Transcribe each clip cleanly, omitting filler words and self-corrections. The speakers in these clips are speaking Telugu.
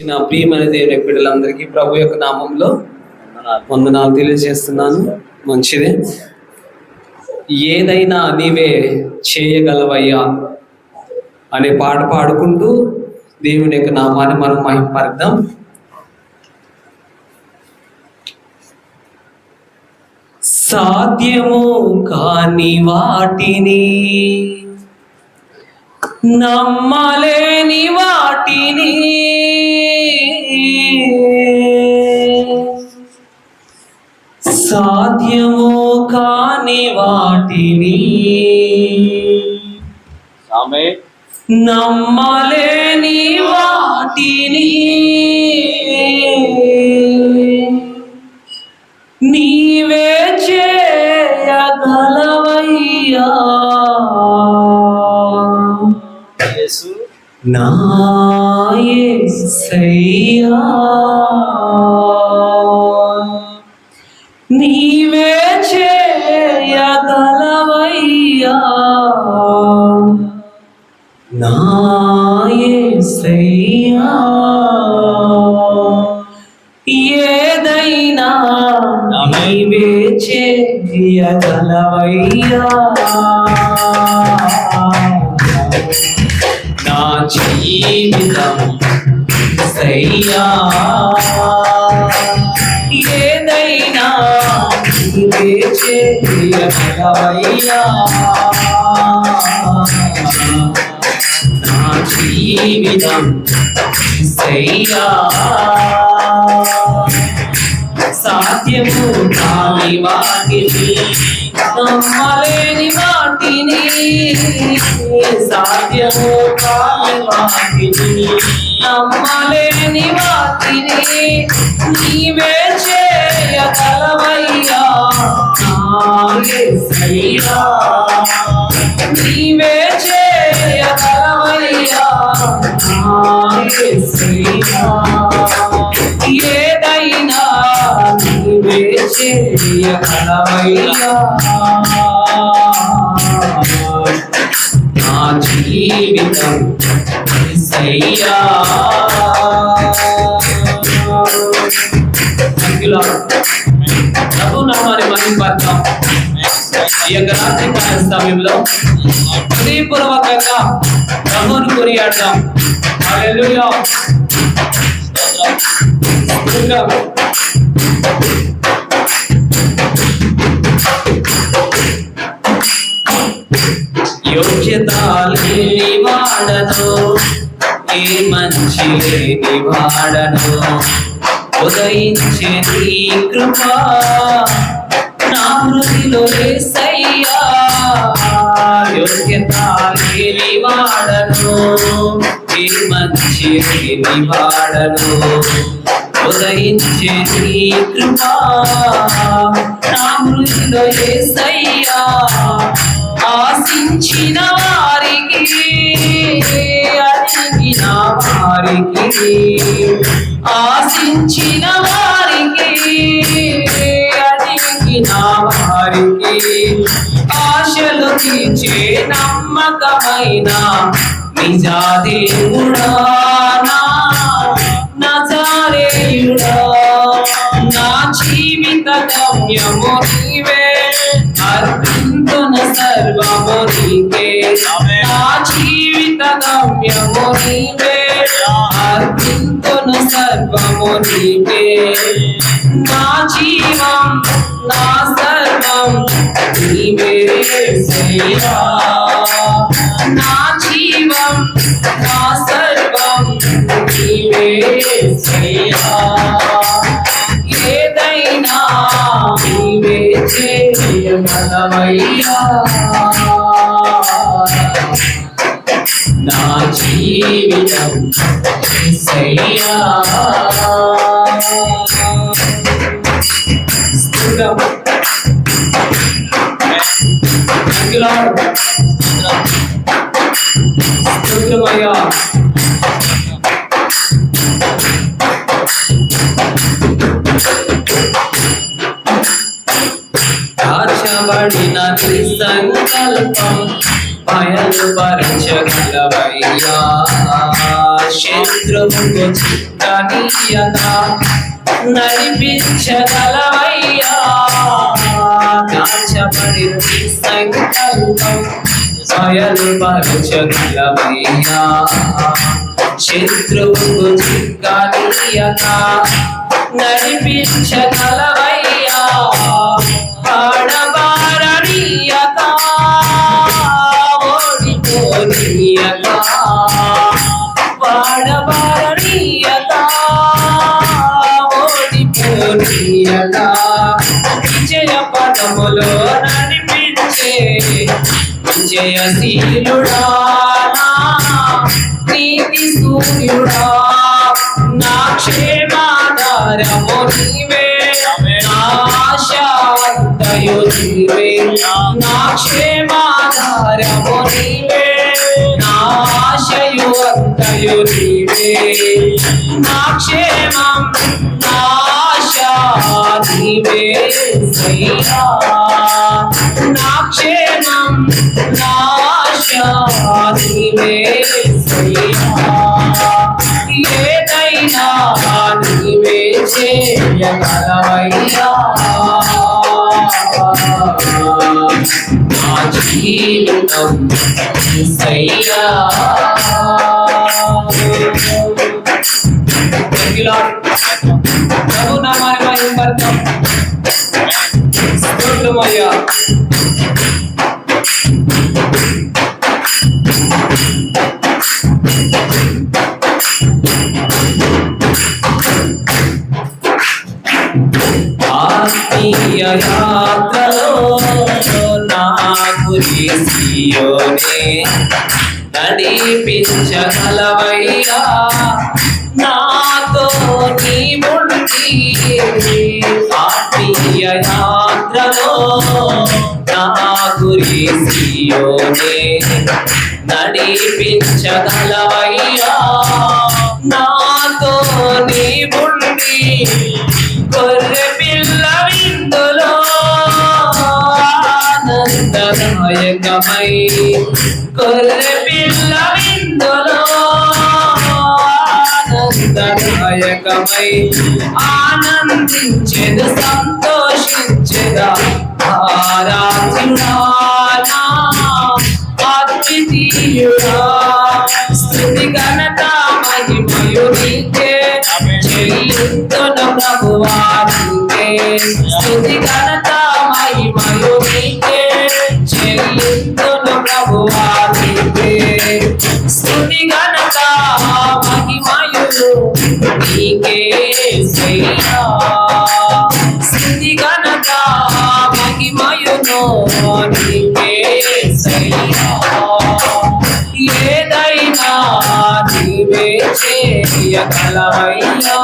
నా ప్రియమైన దేవుని బిడ్డలందరికీ ప్రభు యొక్క నామంలో వందనాలు తెలియజేస్తున్నాను. మంచిదే. ఏదైనా నీవే చేయగలవయ్యా అనే పాట పాడుకుంటూ దేవుని యొక్క నామాన్ని మనం మహిమపడదాం. సాధ్యము కాని వాటిని, నమ్మలేని వాటిని, సాధ్యము కాని వాటిని, నమ్మలేని వాటిని నీవే చేయగలవయ్యా నా యేసయ్యా, నీవే చేయగలవయ్యా నా యేసయ్యా. ఏదైనా నీవే చేయగలవయ్యా నా జీవితం సయ్యా. ఏదైనా నీవే చేయగలవయ్యా నా జీవితం సయ్యా. సాధ్యము కాని వాటిని, నమ్మలేని వాటిని, సాధ్యము కాని వాటిని, నమ్మలేని వాటిని నీవే చేయగలవయ్యా నా యేసయ్యా. నీవే చేయగలవయ్యా నా యేసయ్యా. ఏదైనా నీవే చేయగలవయ్యా నా జీవితం యేసయ్యా. ప్రభు నామాన్ని మహిమపడతాం. ఈ యొక్క రాత్రి కాల సమయంలో హృదయపూర్వకంగా ప్రభువును కొనియాడదాం. హల్లెలూయా. యోగ్యత లేని వాడను, ఏ మంచి లేని వాడను, ఉదయించే నీ కృప నా హృదయలో యేసయ్యా. యోగ్యత లేని వాడను, ఏ మంచి లేని వాడను, ఉదయించే నీ కృప నా హృదయలో యేసయ్యా. ఆశించిన వారికి, అడిగిన వారికి, ఆశించిన వారికి, అడిగిన వారికి ఆశలు తీర్చే నమ్మకమైన నిజా దేవుడా నా నజరేయుడా. నా జీవిత గమ్యము నీవే, అర్పింతును సర్వము నీకే. నా జీవిత గమ్యము నీవే, అర్పింతును సర్వము నీకే. నా జీవం నా సర్వం నీవే యేసయ్యా. నా జీవం నా సర్వం నీవే యేసయ్యా. ఏదైనా నీవే చేయగలవయ్యా నా జీవితం యేసయ్యా. స్తోత్రమయ్యా. దాచబడిన నీ సంకల్పం బయలుపరచగలవయ్యా. శత్రువుకు చిక్కనీయక నడిపించగలవయ్యా కాచబడి సంకల్పం బయలుపరచగలవయ్యా శత్రువుకు చిక్కనీయక నడిపించగలవయ్యా ఆడబారనీయక ఓడిపోనీయక వాడబారనీయక ఓడిపోనీయక విజయ పదములో నడిపించే విజయశీలుడా నీతి సూర్యుడా నా క్షేమాధారము నీవే నా ఆశాంతయు నీవే నా క్షేమాధారము నీవే నా ఆశయు అంతయు నీవే నా క్షేమం నా ఆశా నీవే సయ్యా నా క్షేమం నా ఆశా నీవే సయ్యా ఏదైనా నీవే చేయగలవయ్యా నా జీవితం సయ్యా ప్రభు నామాన్ని మహిమపడతాం స్తోత్రమయ్యా ఆత్మీయ యాత్రలో నా గురి సియోనే నడిపించగలవయ్యా నాతో నీవుండి ఆత్మీయ యాత్రలో నా గురి సియోనే నడిపించగలవయ్యా నాతో నీవుండి గొర్రె పిల్ల విందులో ఆనందదాయకమై గొర్రె పిల్ల విందులో ఆనందదాయకమై ఆనందించెదు సంతోషించెదా ఆరాధ్యుడా అద్వితీయుడా స్తుతి ఘనత మహిమయు నీకే చెల్లింతును ప్రభువా నీకే స్తుతి ఘనత మహిమయు నీకే చెల్లింతును ప్రభువా నీకే స్తుతి ఘనత మహిమయు నీకే సయ్యా స్తుతి ఘనత మహిమయును నీకే సయ్యా ఏదైనా నీవే చేయగలవయ్యా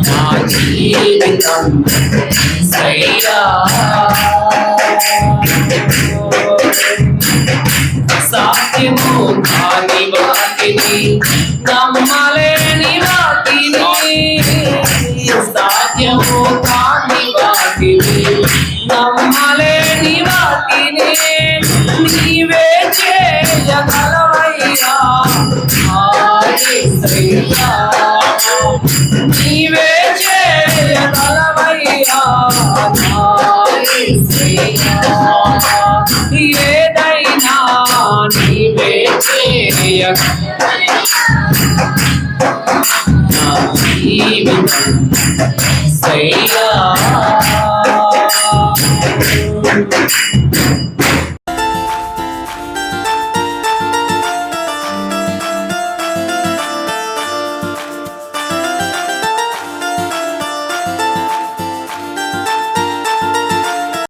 నా జీవితం సయ్యా సాధ్యము కాని వాటిని నమ్మలేని వాటిని సాధ్యము కాని వాటిని నమ్మలేని వాటిని నీవే చేయగలవయ్యా యేసయ్యా నీవే చేయగలవయ్యా యేసయ్యా ఏదైనా నీవే చేయగలవయ్యా నా జీవితం సయ్యా